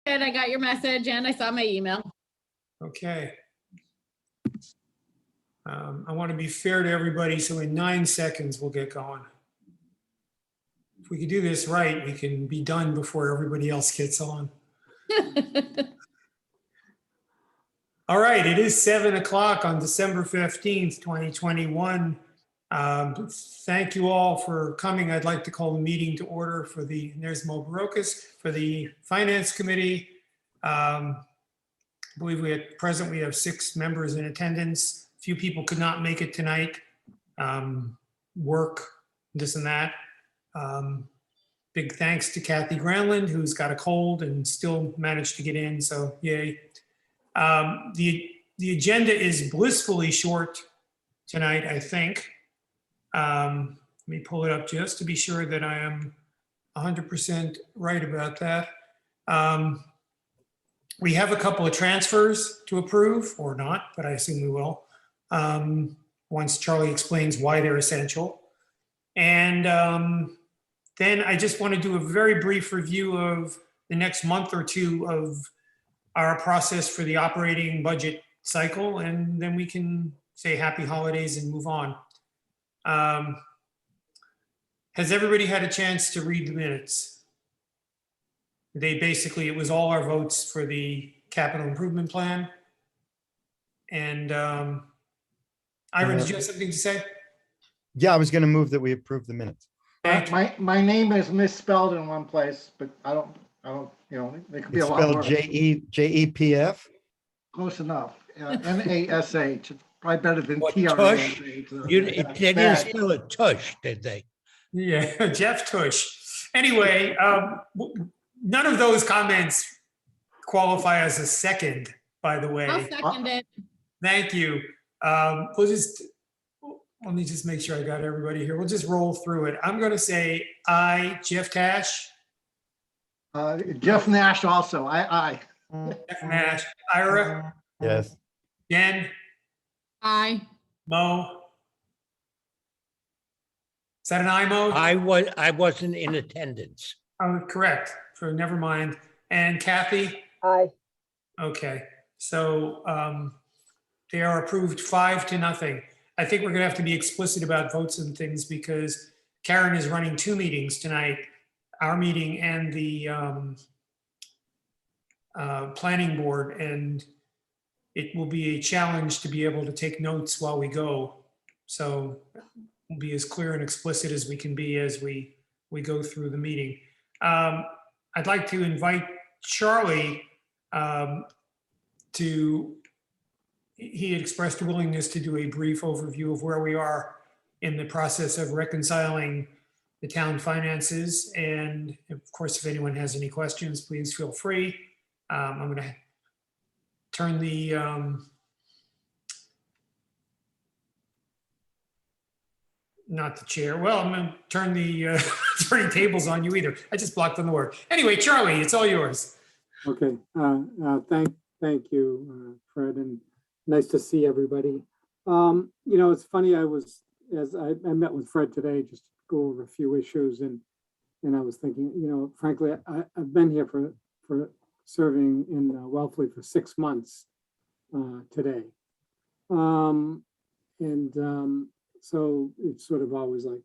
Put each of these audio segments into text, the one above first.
And I got your message and I saw my email. Okay. I want to be fair to everybody, so in 9 seconds, we'll get going. If we can do this right, we can be done before everybody else gets on. All right, it is 7 o'clock on December 15th, 2021. Thank you all for coming. I'd like to call the meeting to order for there's Mo Barocas, for the Finance Committee. I believe we have 6 members in attendance. A few people could not make it tonight. Work, this and that. Big thanks to Kathy Granlund, who's got a cold and still managed to get in, so yay. The agenda is blissfully short tonight, I think. Let me pull it up just to be sure that I am 100% right about that. We have a couple of transfers to approve, or not, but I assume we will, once Charlie explains why they're essential. And then I just want to do a very brief review of the next month or two of our process for the operating budget cycle, and then we can say happy holidays and move on. Has everybody had a chance to read the minutes? It was all our votes for the capital improvement plan. And Ira, did you have something to say? Yeah, I was going to move that we approve the minutes. My name is misspelled in one place, but I don't, there could be It's a lot spelled worse. J-E-P-F. Close enough. N-A-S-H. It's probably better than What, T-R-A-S-H. They didn't spell it tush, did they? Yeah, Jeff Tush. Anyway, none of those comments qualify as a second, by the way. I'll second it. Thank you. Let me just make sure I got everybody here. We'll just roll through it. I'm going to say aye, Jeff Tash. Jeff Nash also. Aye. Jeff Nash. Ira. Yes. Jen. Aye. Mo. Is that an aye, Mo? I wasn't in attendance. Oh, correct. So never mind. And Kathy? Aye. Okay. So they are approved 5-0. I think we're going to have to be explicit about votes and things because Karen is running 2 meetings tonight, our meeting and the planning board, and it will be a challenge to be able to take notes while we go. So we'll be as clear and explicit as we can be as we go through the meeting. I'd like to invite Charlie he had expressed a willingness to do a brief overview of where we are in the process of reconciling the town finances. And of course, if anyone has any questions, please feel free. I'm going to turn the not the chair. Well, I'm going to turn the turning tables on you either. I just blocked on the word. Anyway, Charlie, it's all yours. Okay. Thank you, Fred, and nice to see everybody. It's funny. I met with Fred today just to go over a few issues, and I was thinking, frankly, I've been here for serving in Wellfleet for 6 months today, so it's sort of always like,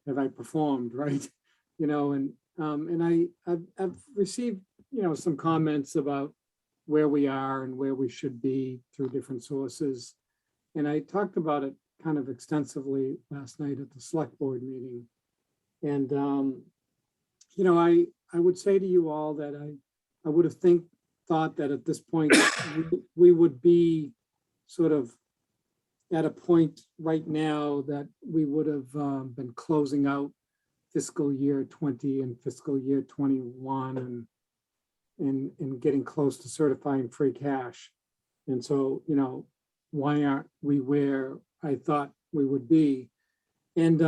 have I performed right? And I've received some comments about where we are and where we should be through different sources. And I talked about it kind of extensively last night at the select board meeting. And, I would say to you all that I would have thought that at this point, we would be sort of at a point right now that we would have been closing out fiscal year 20 and fiscal year 21 and getting close to certifying free cash. And so, why aren't we where I thought we would be? And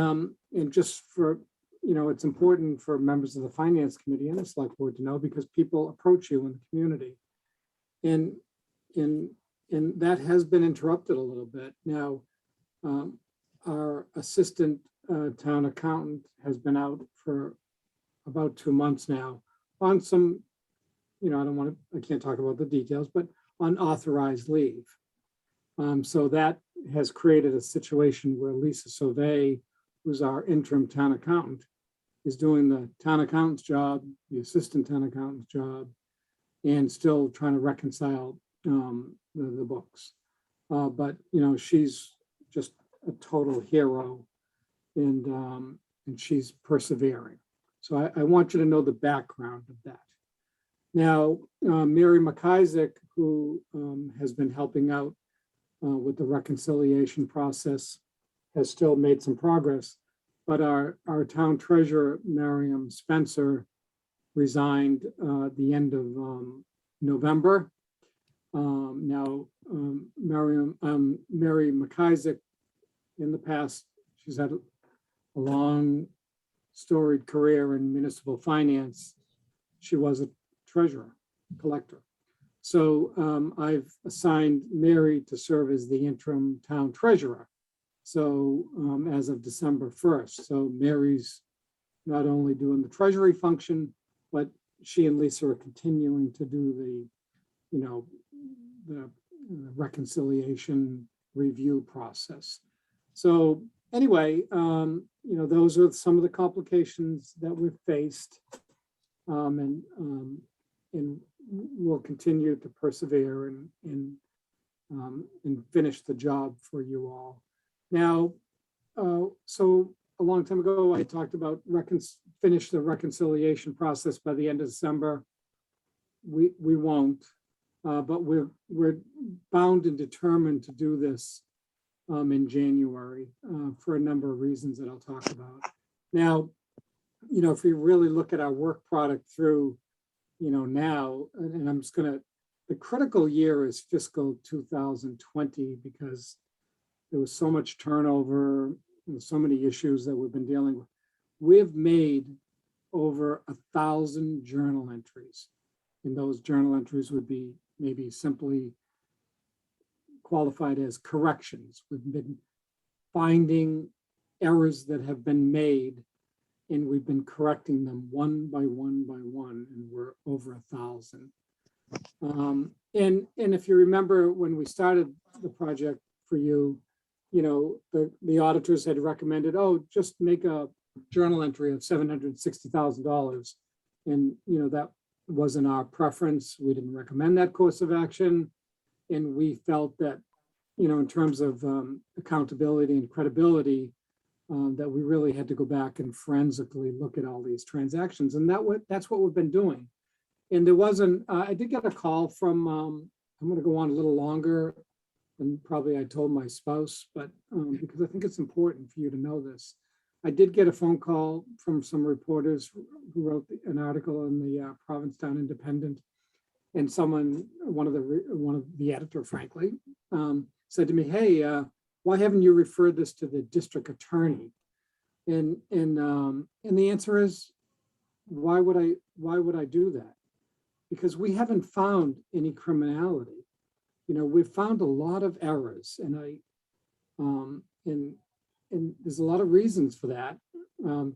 just for, it's important for members of the finance committee and the select board to know, because people approach you in the community. And that has been interrupted a little bit. Now, our assistant town accountant has been out for about 2 months now on some, I can't talk about the details, but unauthorized leave. So that has created a situation where Lisa Sauvé, who's our interim town accountant, is doing the town accountant's job, the assistant town accountant's job, and still trying to reconcile the books. But she's just a total hero, and she's persevering. So I want you to know the background of that. Now, Mary McIsaac, who has been helping out with the reconciliation process, has still made some progress. But our town treasurer, Miriam Spencer, resigned at the end of November. Now, Mary McIsaac, in the past, she's had a long, storied career in municipal finance. She was a treasurer, collector. So I've assigned Mary to serve as the interim town treasurer. So as of December 1st, so Mary's not only doing the treasury function, but she and Lisa are continuing to do the reconciliation review process. So anyway, those are some of the complications that we've faced, and we'll continue to persevere and finish the job for you all. Now, so a long time ago, I talked about finish the reconciliation process by the end of December. We won't, but we're bound and determined to do this in January for a number of reasons that I'll talk about. Now, if we really look at our work product through, now, and I'm just the critical year is fiscal 2020, because there was so much turnover and so many issues that we've been dealing with. We've made over 1,000 journal entries, and those journal entries would be maybe simply qualified as corrections. We've been finding errors that have been made, and we've been correcting them one by one by one, and we're over 1,000. And if you remember when we started the project for you, the auditors had recommended, just make a journal entry of $760,000. And, that wasn't our preference. We didn't recommend that course of action. And we felt that, in terms of accountability and credibility, that we really had to go back and forensically look at all these transactions. And that's what we've been doing. And there wasn't, I did get a call from, I'm going to go on a little longer than probably I told my spouse, but because I think it's important for you to know this. I did get a phone call from some reporters who wrote an article in the Provincetown Independent, and one of the editor, frankly, said to me, "Hey, why haven't you referred this to the district attorney?" And the answer is, why would I do that? Because we haven't found any criminality. We've found a lot of errors, and there's a lot of reasons for that.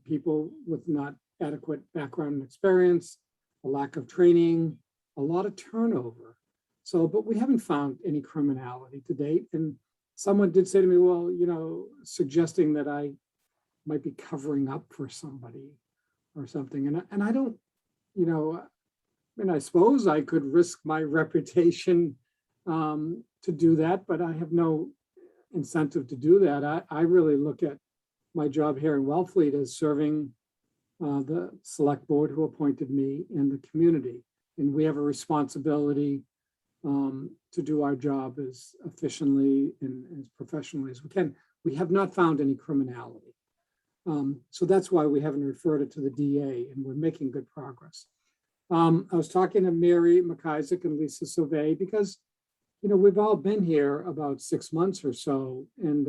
People with not adequate background and experience, a lack of training, a lot of turnover. So, but we haven't found any criminality to date. And someone did say to me, well, suggesting that I might be covering up for somebody or something. And I don't, I suppose I could risk my reputation to do that, but I have no incentive to do that. I really look at my job here in Wellfleet as serving the select board who appointed me and the community. And we have a responsibility to do our job as efficiently and as professionally as we can. We have not found any criminality. So that's why we haven't referred it to the DA, and we're making good progress. I was talking to Mary McIsaac and Lisa Sauvé because, we've all been here about 6 months or so, and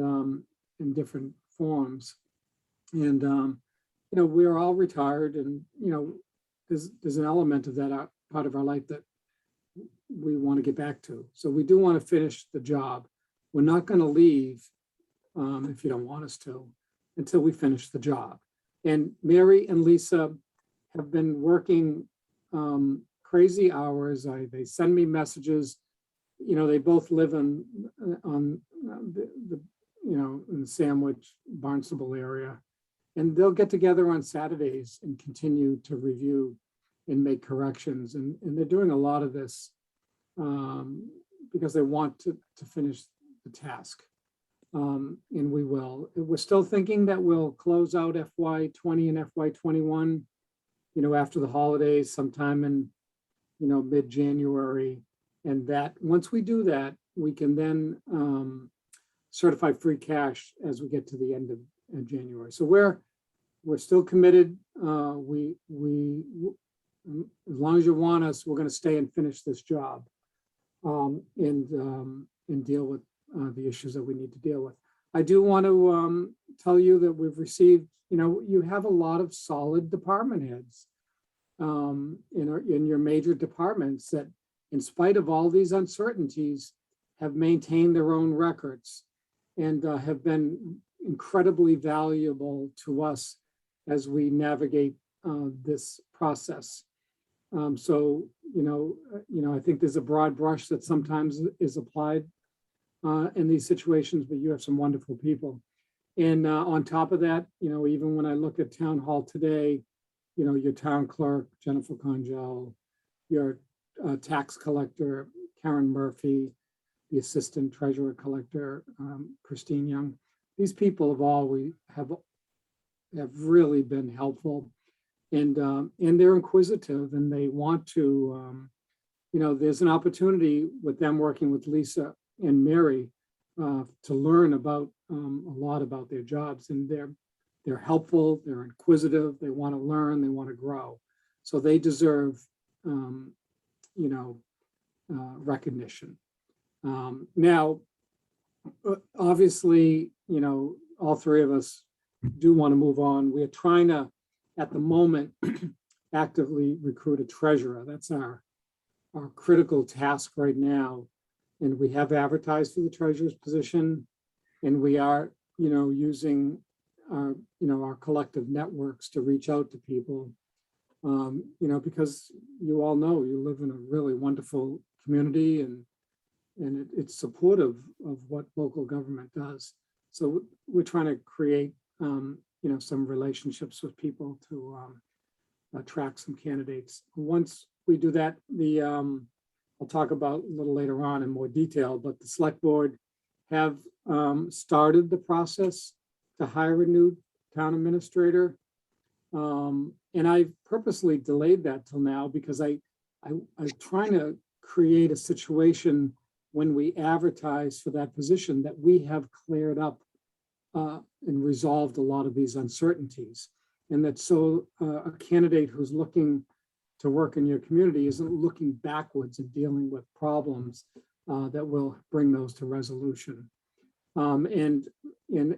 in different forms. And, we're all retired, and, there's an element of that part of our life that we want to get back to. So we do want to finish the job. We're not going to leave if you don't want us to. until we finish the job. And Mary and Lisa have been working crazy hours. They send me messages. You know, they both live on the in the Sandwich, Barnstable area. And they'll get together on Saturdays and continue to review and make corrections. And they're doing a lot of this because they want to finish the task. And we will. We're still thinking that we'll close out FY20 and FY21, after the holidays, sometime in, mid-January. And that once we do that, we can then certify free cash as we get to the end of January. So we're still committed. As long as you want us, we're going to stay and finish this job and deal with the issues that we need to deal with. I do want to tell you that we've received, you have a lot of solid department heads in your major departments that, in spite of all these uncertainties, have maintained their own records and have been incredibly valuable to us as we navigate this process. So, I think there's a broad brush that sometimes is applied in these situations, but you have some wonderful people. And on top of that, even when I look at town hall today, your town clerk, Jennifer Congel, your tax collector, Karen Murphy, the assistant treasurer collector, Christine Young, these people have really been helpful. And they're inquisitive and they want to, there's an opportunity with them working with Lisa and Mary to learn about a lot about their jobs, and they're helpful, they're inquisitive, they want to learn, they want to grow. So they deserve, recognition. Now, obviously, all three of us do want to move on. We're trying to, at the moment, actively recruit a treasurer. That's our critical task right now. And we have advertised for the treasurer's position, and we are, using our collective networks to reach out to people, because you all know you live in a really wonderful community and it's supportive of what local government does. So we're trying to create, some relationships with people to attract some candidates. Once we do that, I'll talk about a little later on in more detail, but the select board have started the process to hire a new town administrator. And I purposely delayed that till now because I'm trying to create a situation when we advertise for that position that we have cleared up and resolved a lot of these uncertainties. And that so a candidate who's looking to work in your community isn't looking backwards and dealing with problems that will bring those to resolution. And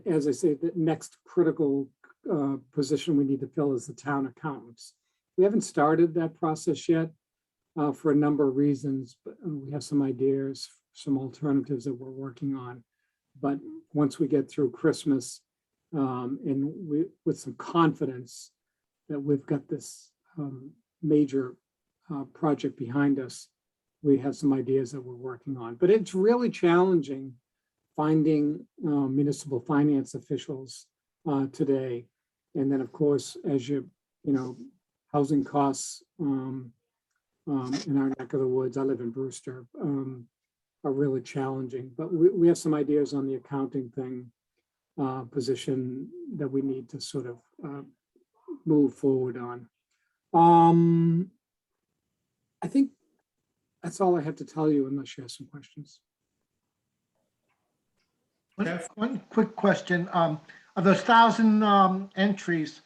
as I say, the next critical position we need to fill is the town accountants. We haven't started that process yet for a number of reasons, but we have some ideas, some alternatives that we're working on. But once we get through Christmas and with some confidence that we've got this major project behind us, we have some ideas that we're working on. But it's really challenging finding municipal finance officials today. And then, of course, as housing costs in our neck of the woods, I live in Brewster, are really challenging. But we have some ideas on the accounting thing position that we need to sort of move forward on. I think that's all I have to tell you, unless you have some questions. One quick question. Of those 1,000 entries,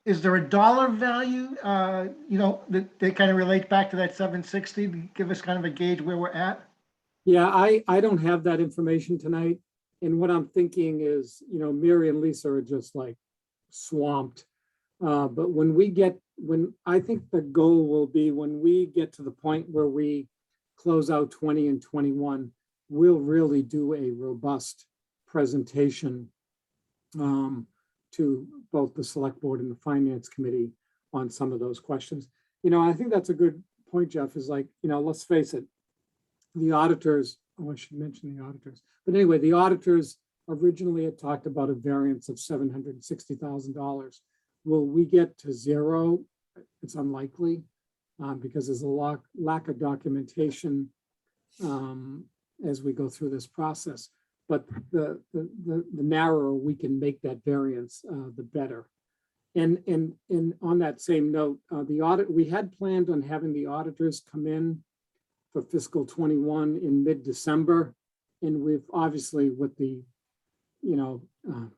is there a dollar value, that they kind of relate back to that 760 to give us kind of a gauge where we're at? Yeah, I don't have that information tonight. And what I'm thinking is, Mary and Lisa are just like swamped. But I think the goal will be when we get to the point where we close out 20 and 21, we'll really do a robust presentation to both the select board and the finance committee on some of those questions. I think that's a good point, Jeff, is like, let's face it, the auditors, I should mention the auditors, but anyway, the auditors originally had talked about a variance of $760,000. Will we get to zero? It's unlikely because there's a lack of documentation as we go through this process. But the narrower we can make that variance, the better. And on that same note, the audit, we had planned on having the auditors come in for fiscal 21 in mid-December. And we've obviously with the, the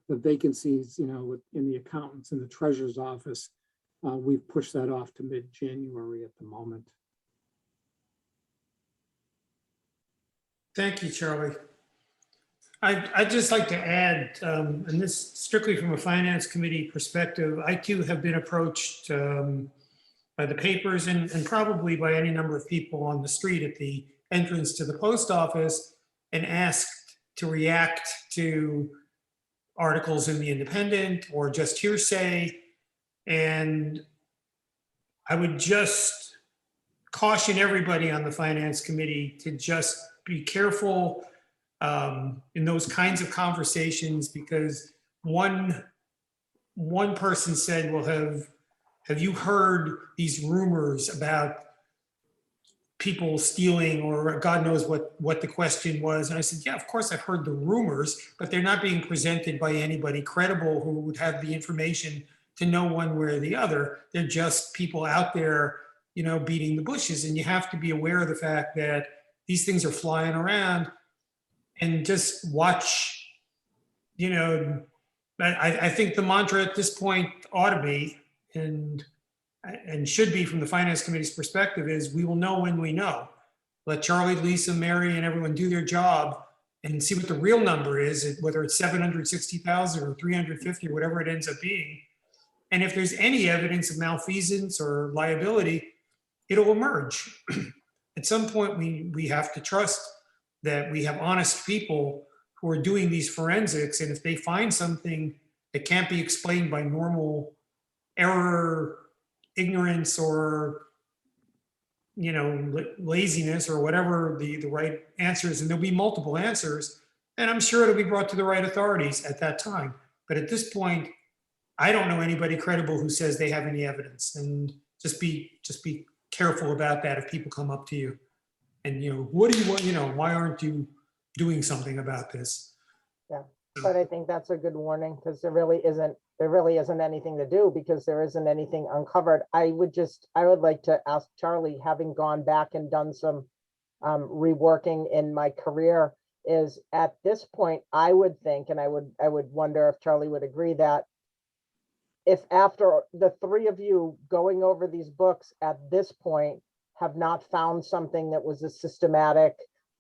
vacancies, in the accountants and the treasurer's office, we've pushed that off to mid-January at the moment. Thank you, Charlie. I'd just like to add, and this strictly from a finance committee perspective, I too have been approached by the papers and probably by any number of people on the street at the entrance to the post office and asked to react to articles in the Independent or just hearsay. And I would just caution everybody on the finance committee to just be careful in those kinds of conversations, because one person said, well, have you heard these rumors about people stealing, or God knows what the question was? And I said, yeah, of course I've heard the rumors, but they're not being presented by anybody credible who would have the information to know one way or the other. They're just people out there, beating the bushes. And you have to be aware of the fact that these things are flying around, and just watch, I think the mantra at this point ought to be, and should be from the finance committee's perspective, is we will know when we know. Let Charlie, Lisa, Mary, and everyone do their job and see what the real number is, whether it's 760,000 or 350 or whatever it ends up being. And if there's any evidence of malfeasance or liability, it'll emerge. At some point, we have to trust that we have honest people who are doing these forensics, and if they find something that can't be explained by normal error, ignorance, or laziness, or whatever the right answer is, and there'll be multiple answers, and I'm sure it'll be brought to the right authorities at that time. But at this point, I don't know anybody credible who says they have any evidence, and just be careful about that if people come up to you and what do you want, why aren't you doing something about this? Yeah, but I think that's a good warning, because there really isn't anything to do, because there isn't anything uncovered. I would like to ask Charlie, having gone back and done some reworking in my career, is at this point, I would think, and I would wonder if Charlie would agree, that if after the three of you going over these books at this point have not found something that was a systematic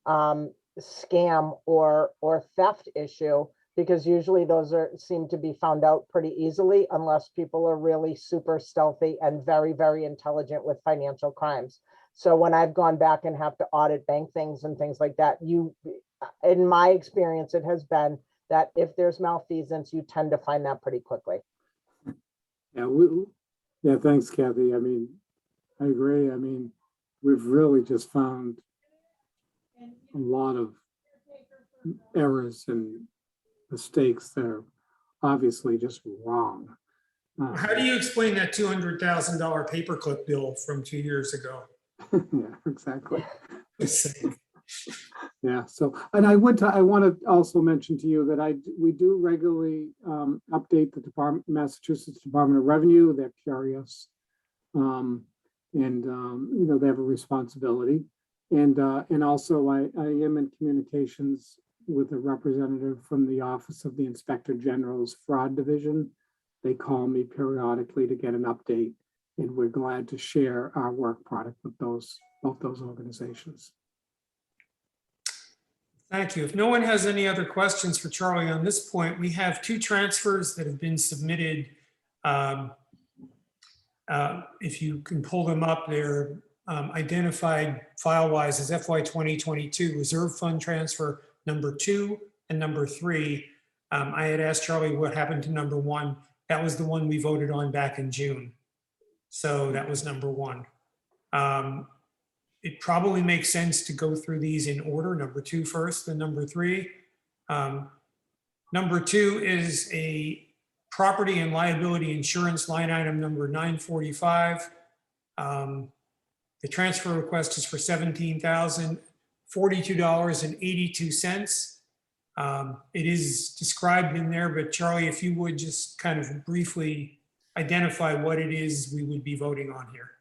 scam or theft issue, because usually those seem to be found out pretty easily unless people are really super stealthy and very, very intelligent with financial crimes. So when I've gone back and have to audit bank things and things like that, in my experience, it has been that if there's malfeasance, you tend to find that pretty quickly. Yeah, thanks, Kathy. I mean, I agree. I mean, we've really just found a lot of errors and mistakes that are obviously just wrong. How do you explain that $200,000 paperclip bill from 2 years ago? Yeah, exactly. Yeah. So, and I want to also mention to you that we do regularly update the Massachusetts Department of Revenue. They're curious, and they have a responsibility. And also I am in communications with a representative from the Office of the Inspector General's Fraud Division. They call me periodically to get an update, and we're glad to share our work product with both those organizations. Thank you. If no one has any other questions for Charlie on this point, we have two transfers that have been submitted. If you can pull them up, they're identified file-wise as FY 2022 Reserve Fund Transfer number 2 and number 3. I had asked Charlie what happened to number one. That was the one we voted on back in June. So that was number one. It probably makes sense to go through these in order, number two first, then number three. Number two is a property and liability insurance line item number 945. The transfer request is for $17,042.82. It is described in there, but Charlie, if you would just kind of briefly identify what it is we would be voting on here.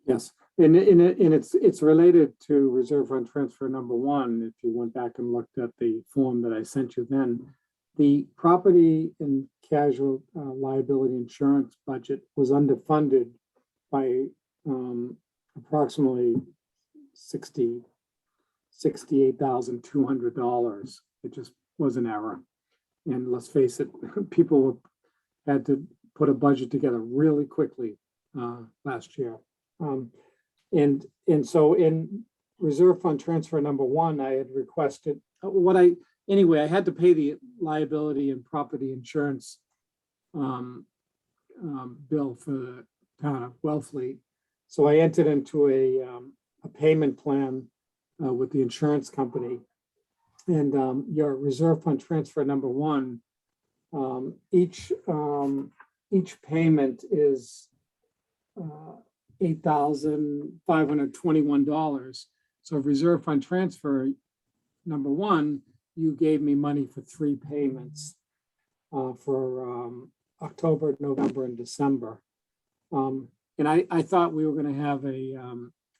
Yes, and it's related to reserve fund transfer number one. If you went back and looked at the form that I sent you then, the property and casual liability insurance budget was underfunded by approximately $68,200. It just was an error. And let's face it, people had to put a budget together really quickly last year. And so in reserve fund transfer number one, I had requested I had to pay the liability and property insurance bill for the town of Wellfleet. So I entered into a payment plan with the insurance company. And your reserve fund transfer number one, each payment is $8,521. So reserve fund transfer number one, you gave me money for 3 payments for October, November, and December. And I thought we were going to have a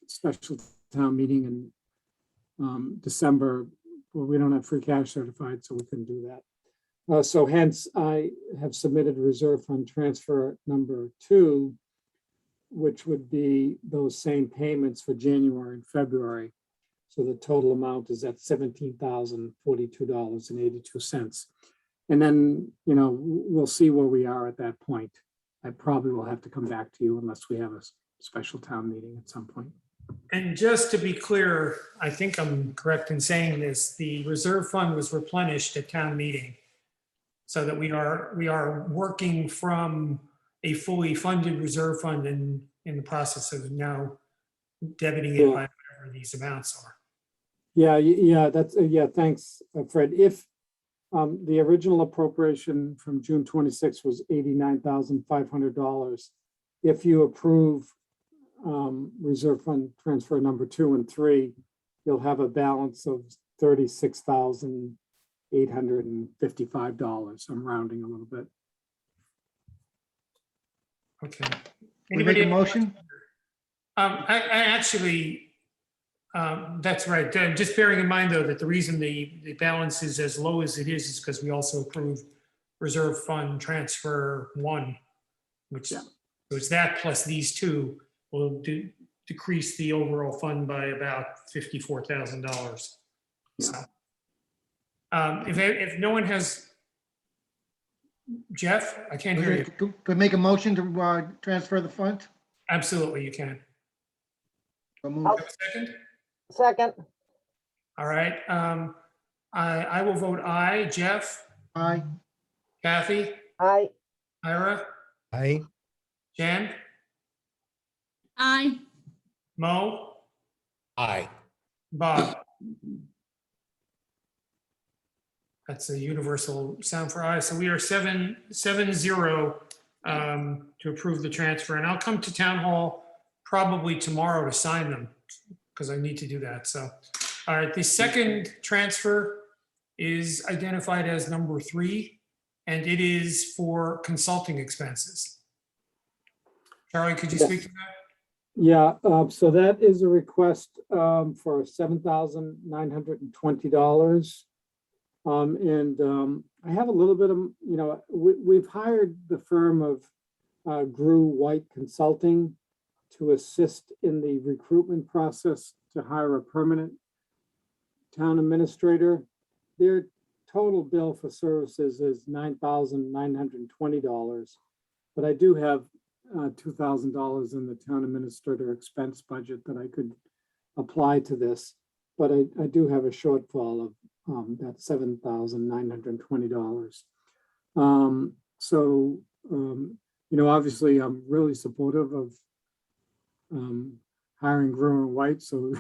special town meeting in December. Well, we don't have free cash certified, so we couldn't do that. So hence, I have submitted reserve fund transfer number two, which would be those same payments for January and February. So the total amount is at $17,042.82. And then, we'll see where we are at that point. I probably will have to come back to you unless we have a special town meeting at some point. And just to be clear, I think I'm correct in saying this, the reserve fund was replenished at town meeting so that we are working from a fully funded reserve fund and in the process of now debiting it by whatever these amounts are. Yeah, thanks, Fred. If the original appropriation from June 26 was $89,500, if you approve reserve fund transfer number 2 and 3, you'll have a balance of $36,855. I'm rounding a little bit. Okay. We make a motion? I actually, that's right. Just bearing in mind, though, that the reason the balance is as low as it is because we also approved reserve fund transfer 1, which so it's that plus these two will decrease the overall fund by about $54,000. So, if no one has, Jeff, I can't hear you. Could make a motion to transfer the fund? Absolutely, you can. So moved. Have a second? Second, All right. I will vote aye. Jeff, Aye. Kathy, aye. Ira, Aye. Jan, Aye. Mo, Aye. Bob. That's a universal sound for aye. So we are 7-0 to approve the transfer. And I'll come to town hall probably tomorrow to sign them because I need to do that. So, all right, the second transfer is identified as number 3, and it is for consulting expenses. Charlie, could you speak to that? Yeah, so that is a request for $7,920. And I have a little bit of, we've hired the firm of Grew White Consulting to assist in the recruitment process to hire a permanent town administrator. Their total bill for services is $9,920, but I do have $2,000 in the town administrator expense budget that I could apply to this, but I do have a shortfall of That's $7,920. Obviously, I'm really supportive of hiring Greer and White so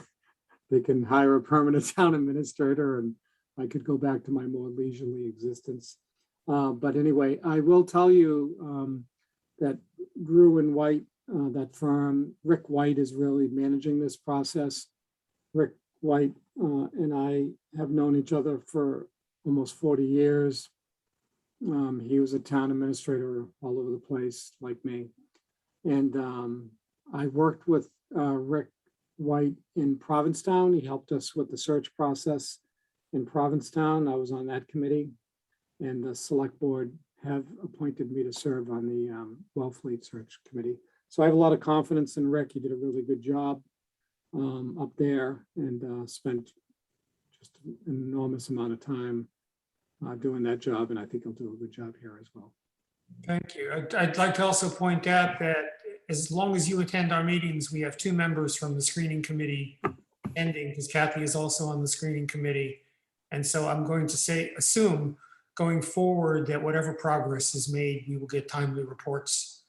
they can hire a permanent town administrator and I could go back to my more leisurely existence. But anyway, I will tell you that Greer and White, that firm, Rick White is really managing this process. Rick White and I have known each other for almost 40 years. He was a town administrator all over the place like me. And I worked with Rick White in Provincetown. He helped us with the search process in Provincetown. I was on that committee, and the select board have appointed me to serve on the Wellfleet Search Committee. So I have a lot of confidence in Rick. He did a really good job up there and spent just an enormous amount of time doing that job. And I think he'll do a good job here as well. Thank you. I'd like to also point out that as long as you attend our meetings, we have 2 members from the screening committee ending, because Kathy is also on the screening committee. And so I'm going to assume going forward that whatever progress is made, we will get timely reports,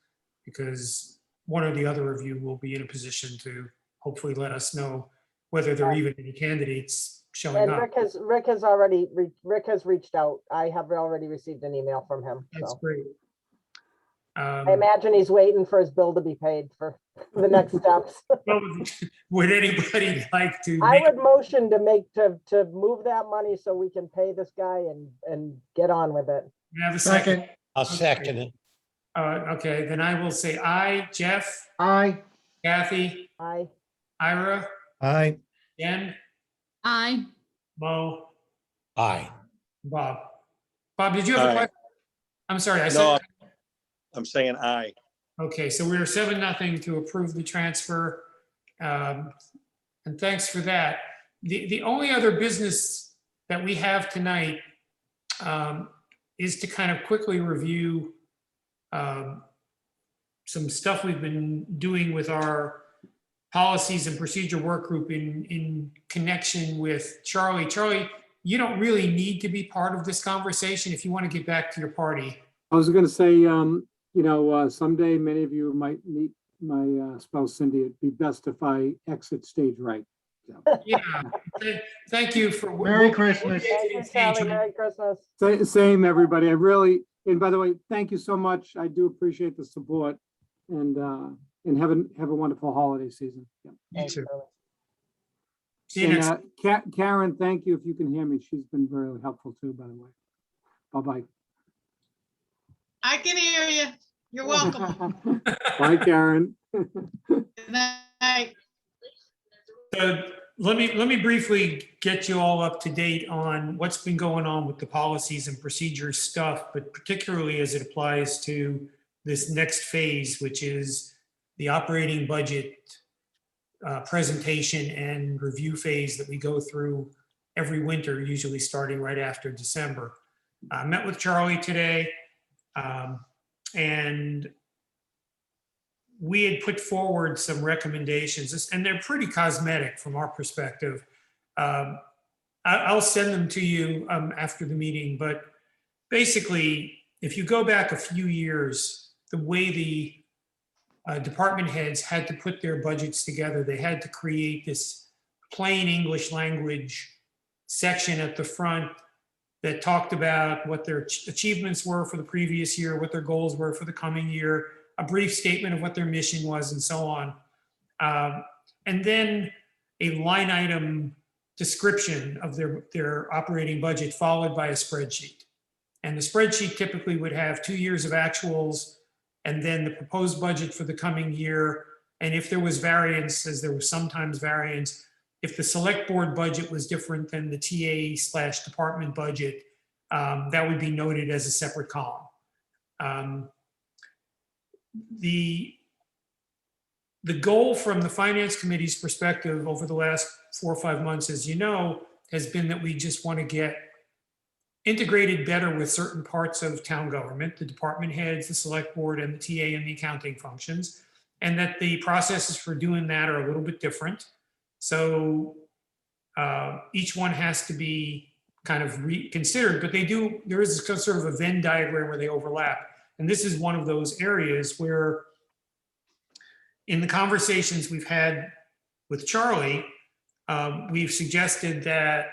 because one or the other of you will be in a position to hopefully let us know whether there are even any candidates showing And up. Rick has reached out. I have already received an email from him. That's So great. I imagine he's waiting for his bill to be paid for the next steps. Well, would anybody like to I make, would motion to move that money so we can pay this guy and get on with it. have a second? Second, I'll second it. Okay, then I will say aye. Jeff, aye. Kathy, I, Ira, Aye. Jen, Aye. Mo, Aye. Bob. Bob, did you have a Aye. question? I'm sorry, I No, said, I'm saying aye. okay, so we are 7-0 to approve the transfer. And thanks for that. The only other business that we have tonight is to kind of quickly review some stuff we've been doing with our policies and procedure work group in connection with Charlie. Charlie, you don't really need to be part of this conversation if you want to get back to your party. I was going to say, someday many of you might meet my spouse Cindy. It'd be best if I exit stage right. Yeah, thank you for. Merry Christmas. thank you, Sally. Merry Christmas. Same, everybody. And by the way, thank you so much. I do appreciate the support and have a wonderful holiday season. Yeah. You Thanks, too. Charlie. See you next. And Karen, thank you. If you can hear me, she's been very helpful too, by the way. Bye-bye. I can hear you. You're welcome. Bye, Karen. Good night. Let me briefly get you all up to date on what's been going on with the policies and procedures stuff, but particularly as it applies to this next phase, which is the operating budget presentation and review phase that we go through every winter, usually starting right after December. I met with Charlie today, and we had put forward some recommendations, and they're pretty cosmetic from our perspective. I'll send them to you after the meeting, but basically, if you go back a few years, the way the department heads had to put their budgets together, they had to create this plain English language section at the front that talked about what their achievements were for the previous year, what their goals were for the coming year, a brief statement of what their mission was, and so on. And then a line item description of their operating budget followed by a spreadsheet. And the spreadsheet typically would have 2 years of actuals and then the proposed budget for the coming year. And if there was variance, as there was sometimes variance, if the select board budget was different than the TA/department budget, that would be noted as a separate column. The goal from the finance committee's perspective over the last 4 or 5 months, as you know, has been that we just want to get integrated better with certain parts of town government, the department heads, the select board, and the TA and the accounting functions, and that the processes for doing that are a little bit different. So each one has to be kind of reconsidered, but there is a sort of a Venn diagram where they overlap. And this is one of those areas where in the conversations we've had with Charlie, we've suggested that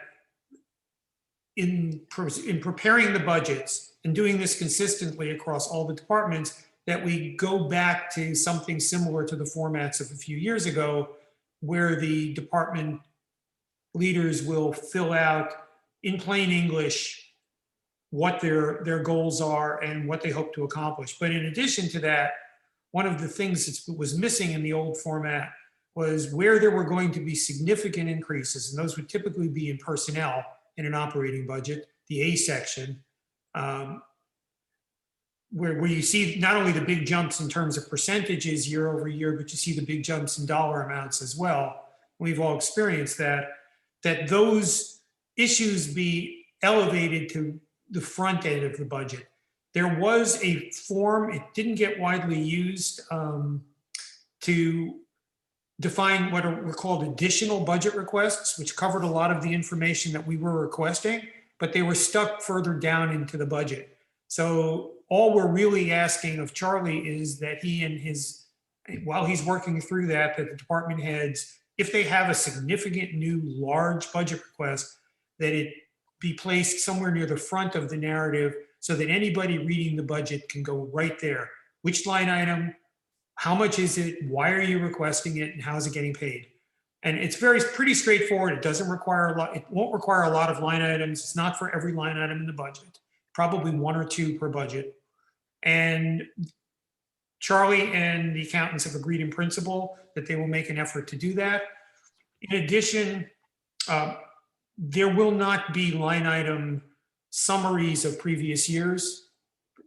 in preparing the budgets and doing this consistently across all the departments, that we go back to something similar to the formats of a few years ago, where the department leaders will fill out in plain English what their goals are and what they hope to accomplish. But in addition to that, one of the things that was missing in the old format was where there were going to be significant increases, and those would typically be in personnel in an operating budget, the A section, where you see not only the big jumps in terms of percentages year over year, but you see the big jumps in dollar amounts as well. We've all experienced that those issues be elevated to the front end of the budget. There was a form, it didn't get widely used, to define what were called additional budget requests, which covered a lot of the information that we were requesting, but they were stuck further down into the budget. So all we're really asking of Charlie is that he and while he's working through that the department heads, if they have a significant new large budget request, that it be placed somewhere near the front of the narrative so that anybody reading the budget can go right there. Which line item, how much is it, why are you requesting it, and how is it getting paid? And it's pretty straightforward. It doesn't require a lot, it won't require a lot of line items. It's not for every line item in the budget, probably one or two per budget. And Charlie and the accountants have agreed in principle that they will make an effort to do that. In addition, there will not be line item summaries of previous years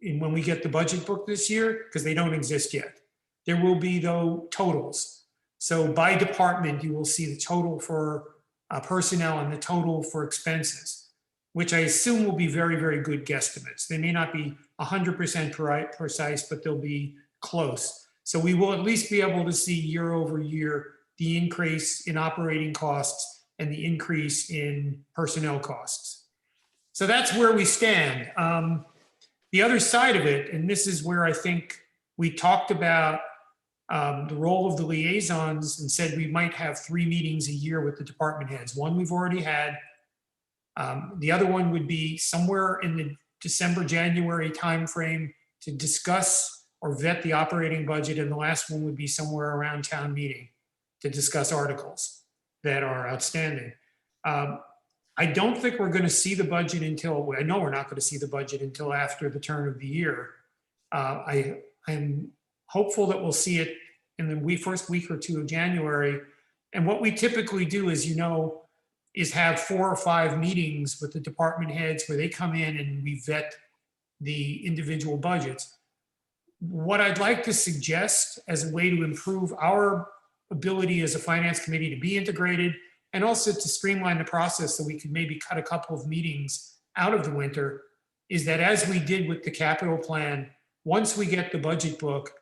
when we get the budget book this year, because they don't exist yet. There will be, though, totals. So by department, you will see the total for personnel and the total for expenses, which I assume will be very, very good guesstimates. They may not be 100% precise, but they'll be close. So we will at least be able to see year over year the increase in operating costs and the increase in personnel costs. So that's where we stand. The other side of it, and this is where I think we talked about the role of the liaisons and said we might have 3 meetings a year with the department heads. One we've already had. The other one would be somewhere in the December, January timeframe to discuss or vet the operating budget. And the last one would be somewhere around town meeting to discuss articles that are outstanding. I don't think we're going to see the budget until, I know we're not going to see the budget until after the turn of the year. I'm hopeful that we'll see it in the first week or 2 of January. And what we typically do, as you know, is have 4 or 5 meetings with the department heads where they come in and we vet the individual budgets. What I'd like to suggest as a way to improve our ability as a finance committee to be integrated and also to streamline the process so we could maybe cut a couple of meetings out of the winter is that, as we did with the capital plan, once we get the budget book,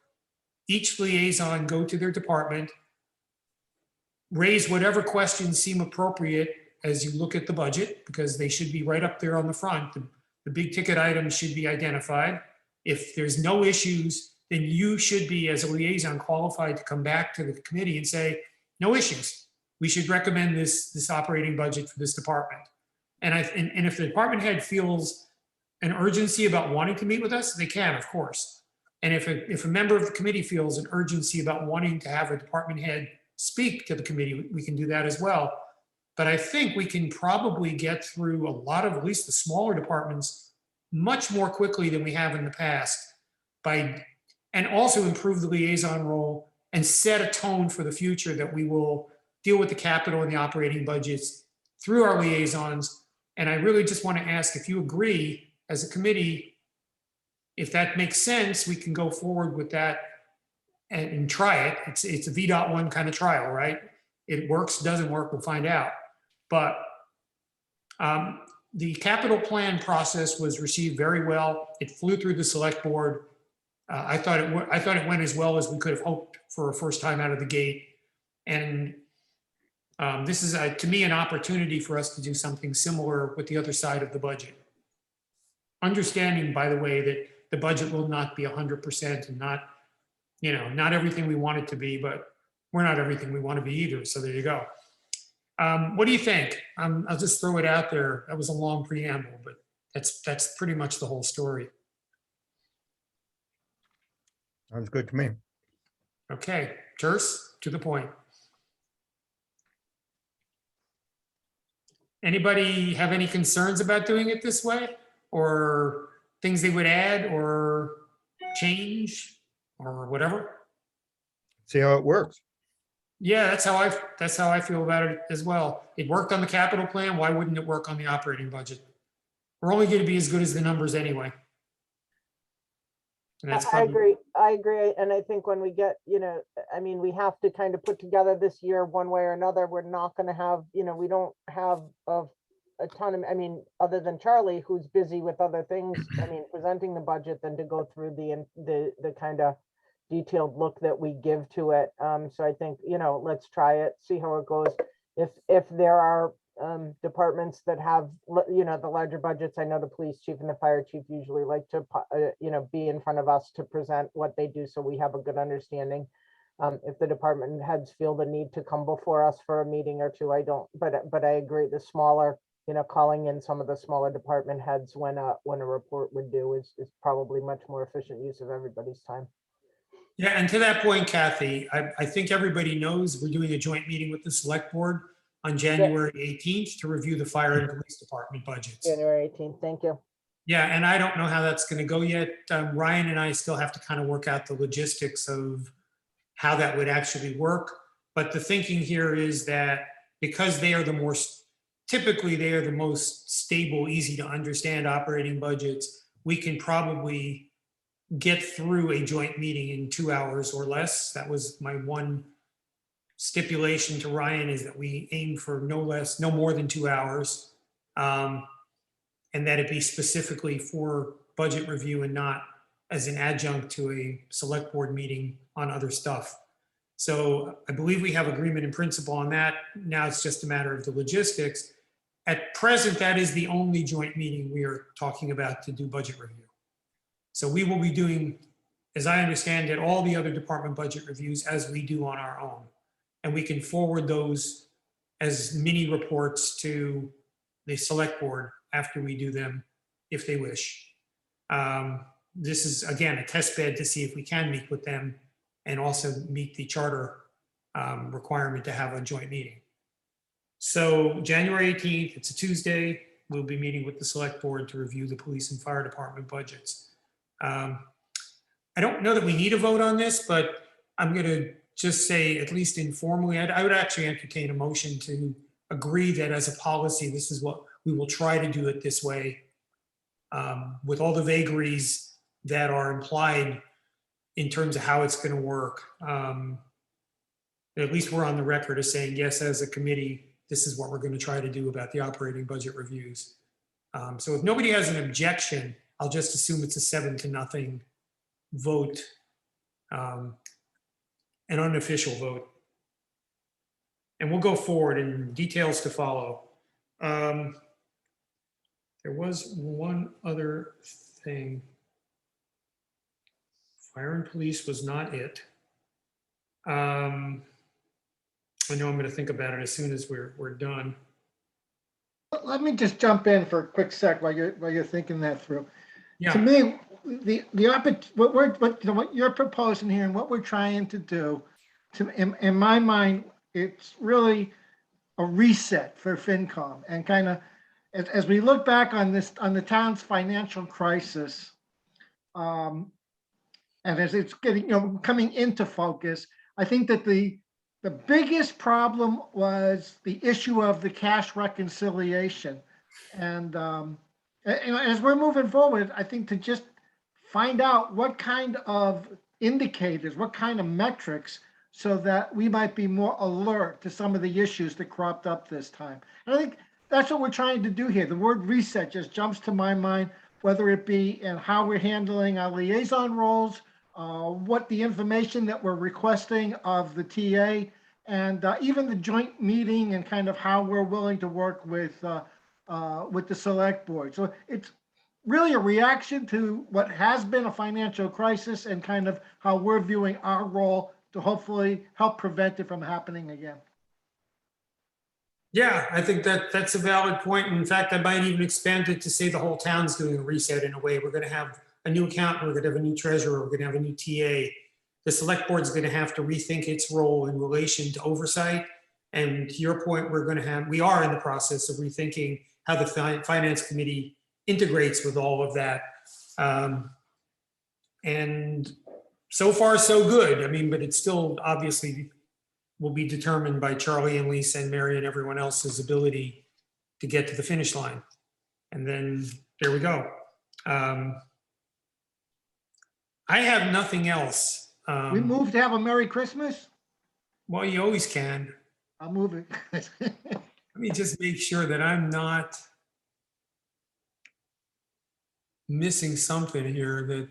each liaison go to their department, raise whatever questions seem appropriate as you look at the budget, because they should be right up there on the front. The big ticket items should be identified. If there's no issues, then you should be, as a liaison, qualified to come back to the committee and say, no issues. We should recommend this operating budget for this department. And if the department head feels an urgency about wanting to meet with us, they can, of course. And if a member of the committee feels an urgency about wanting to have a department head speak to the committee, we can do that as well. But I think we can probably get through a lot of, at least the smaller departments, much more quickly than we have in the past, and also improve the liaison role and set a tone for the future that we will deal with the capital and the operating budgets through our liaisons. And I really just want to ask if you agree as a committee, if that makes sense, we can go forward with that and try it. It's a V.1 kind of trial, right? It works, doesn't work, we'll find out. But the capital plan process was received very well. It flew through the select board. I thought it went as well as we could have hoped for a first time out of the gate. And This is, to me, an opportunity for us to do something similar with the other side of the budget. Understanding, by the way, that the budget will not be 100% and not, not everything we want it to be, but we're not everything we want to be either. So there you go. What do you think? I'll just throw it out there. That was a long preamble, but that's pretty much the whole story. Sounds good to me. Okay, terse, to the point. Anybody have any concerns about doing it this way, or things they would add or change or whatever? See how it works. Yeah, that's how I feel about it as well. It worked on the capital plan. Why wouldn't it work on the operating budget? We're only going to be as good as the numbers anyway. And that's I probably, agree. And I think when we get, I mean, we have to kind of put together this year one way or another. We're not going to have, we don't have a ton of, I mean, other than Charlie, who's busy with other things, I mean, presenting the budget, than to go through the kind of detailed look that we give to it. So I think, let's try it, see how it goes. If there are departments that have, the larger budgets, I know the police chief and the fire chief usually like to, be in front of us to present what they do, so we have a good understanding. If the department heads feel the need to come before us for a meeting or two, I don't, but I agree, the smaller, calling in some of the smaller department heads when a report would do is probably much more efficient use of everybody's time. yeah, and to that point, Kathy, I think everybody knows we're doing a joint meeting with the select board on January 18th to review the fire and police department budgets. January 18th, thank you. Yeah, and I don't know how that's going to go yet. Ryan and I still have to kind of work out the logistics of how that would actually work. But the thinking here is that because they are typically they are the most stable, easy to understand operating budgets, we can probably get through a joint meeting in 2 hours or less. That was my one stipulation to Ryan, is that we aim for no more than 2 hours. And that it be specifically for budget review and not as an adjunct to a select board meeting on other stuff. So I believe we have agreement in principle on that. Now it's just a matter of the logistics. At present, that is the only joint meeting we are talking about to do budget review. So we will be doing, as I understand it, all the other department budget reviews as we do on our own. And we can forward those as mini reports to the select board after we do them, if they wish. This is, again, a test bed to see if we can meet with them and also meet the charter requirement to have a joint meeting. So January 18th, it's a Tuesday, we'll be meeting with the select board to review the police and fire department budgets. I don't know that we need a vote on this, but I'm going to just say, at least informally, I would actually entertain a motion to agree that as a policy, this is what we will try to do it this way, with all the vagaries that are implied in terms of how it's going to work. At least we're on the record as saying, yes, as a committee, this is what we're going to try to do about the operating budget reviews. So if nobody has an objection, I'll just assume it's a 7-0 vote, an unofficial vote. And we'll go forward, and details to follow. There was one other thing. Fire and police was not it. I know I'm going to think about it as soon as we're done. Let me just jump in for a quick sec while you're thinking that through. Yeah. To me, what you're proposing here and what we're trying to do, in my mind, it's really a reset for FinCom, and kind of as we look back on the town's financial crisis, and as it's getting coming into focus, I think that the biggest problem was the issue of the cash reconciliation, and as we're moving forward, I think to just find out what kind of indicators, what kind of metrics, so that we might be more alert to some of the issues that cropped up this time. And I think that's what we're trying to do here. The word reset just jumps to my mind, whether it be in how we're handling our liaison roles, what the information that we're requesting of the TA and even the joint meeting and kind of how we're willing to work with the select board. So it's really a reaction to what has been a financial crisis and kind of how we're viewing our role to hopefully help prevent it from happening again. Yeah, I think that that's a valid point. In fact, I might even expand it to say the whole town's doing a reset in a way. We're going to have a new accountant, we're going to have a new treasurer, we're going to have a new TA. The select board's going to have to rethink its role in relation to oversight. And to your point, we are in the process of rethinking how the finance committee integrates with all of that. And so far, so good. I mean, but it's still obviously will be determined by Charlie and Lisa and Mary and everyone else's ability to get to the finish line. And then there we go. I have nothing else. We move to have a Merry Christmas. Well, you always can. I'll move it. Let me just make sure that I'm not missing something here that,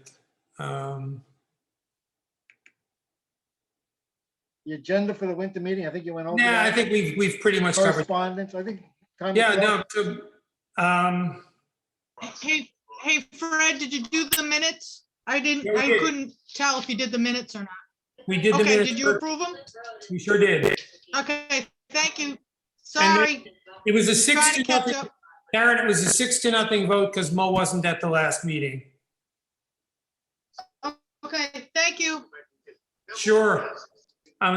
The agenda for the winter meeting, I think you went over yeah, I that. think we've pretty much covered. Correspondence, I think. time to Yeah, close. no, so, Hey, Fred, did you do the minutes? I didn't, Yeah, we I did. couldn't tell if you did the minutes or not. we did the Okay, minutes. did you approve them? We sure did. Okay, thank you. Sorry, It was a 6 trying to to catch nothing. up. Karen, it was a 6-0 vote because Mo wasn't at the last meeting. Okay, thank you. Sure.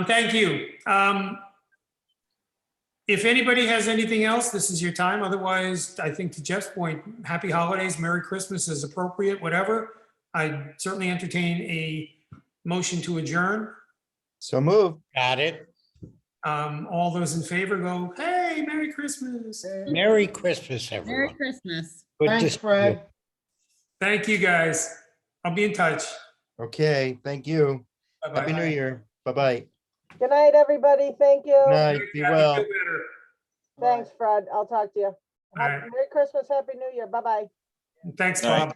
Thank you. If anybody has anything else, this is your time. Otherwise, I think to Jeff's point, happy holidays, Merry Christmas is appropriate, whatever. I certainly entertain a motion to adjourn. So moved. Got it. All those in favor go, hey, Merry Christmas. Merry Christmas, Merry everyone. Christmas. Good to Thanks, see you. Fred. Thank you, guys. I'll be in touch. Okay, thank you. Bye-bye. Happy New Year. Bye-bye. Good night, everybody. Thank you. Good night. Be Feel well. better. Thanks, Fred. I'll talk to you. All right. Merry Christmas, Happy New Year. Bye-bye. Thanks, All right. Bob.